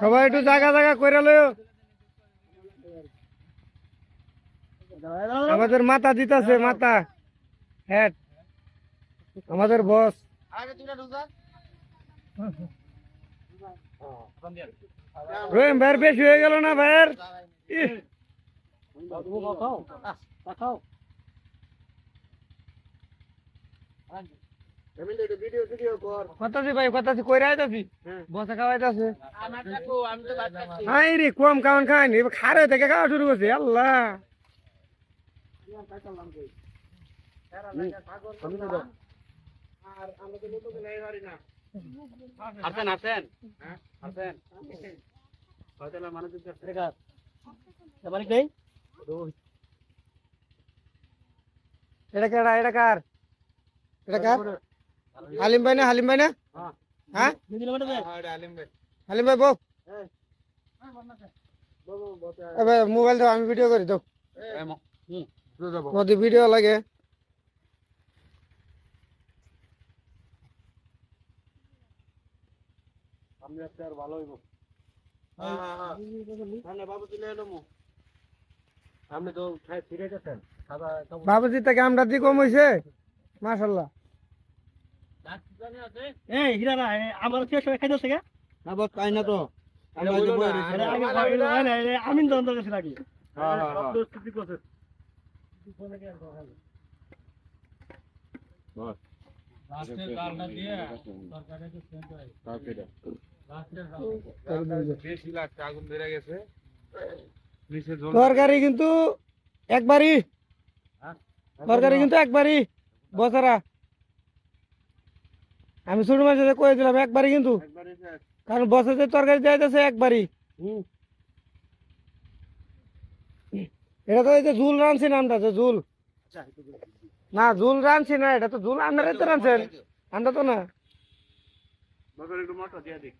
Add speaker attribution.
Speaker 1: সবাই একটু জায়গা জায়গা করে লয়। আমাদের মাথা দিতেছে, মাথা হেড আমাদের বস। রহিম ভাইয়ের বেশি হয়ে গেল না ভাইয়ের? কথাছি ভাই, কথাছি কইরা আইতাছি, বসে খাওয়াইতাছে। হাই রে, কম খাওয়ান খাওয়াইনি, খারে থেকে খাওয়া শুরু করছে। আল্লাহ
Speaker 2: আছেন আছেন আছেন মানুষ
Speaker 1: এটা কেডা, এটা কার? এটা কার? হালিম ভাই না? হালিম ভাই না? হ্যাঁ হালিম ভাই বউ, মোবাইল দাও, আমি ভিডিও করি। দাও যদি ভিডিও লাগে।
Speaker 2: ভালো হইব। বাবু তুলে এলো আপনি তো ফিরে গেছেন।
Speaker 1: বাবুজি থেকে আমরা দিয়ে কম হয়েছে মাশাল্লাহ।
Speaker 2: আমার শেষ হয়ে খাইতেছে গা না বস পাই না তো। আমি দ্বন্দ্ব গেছি নাকি?
Speaker 1: তরকারি কিন্তু একবারই, তরকারি কিন্তু একবারই বছরা। আমি ছোট মাঝে কয়ে দিলাম একবারই কিন্তু, কারণ বছরের তরকারি দেওয়া যাচ্ছে একবারই। এটা তো এই যে ঝুল রাঁধছি না আমরা, ঝুল না, ঝুল রাঁধছি না, এটা তো ঝুল আপনারা তো রাঁধছেন, আমরা তো না।
Speaker 2: একটু মশলা দিয়ে দিই।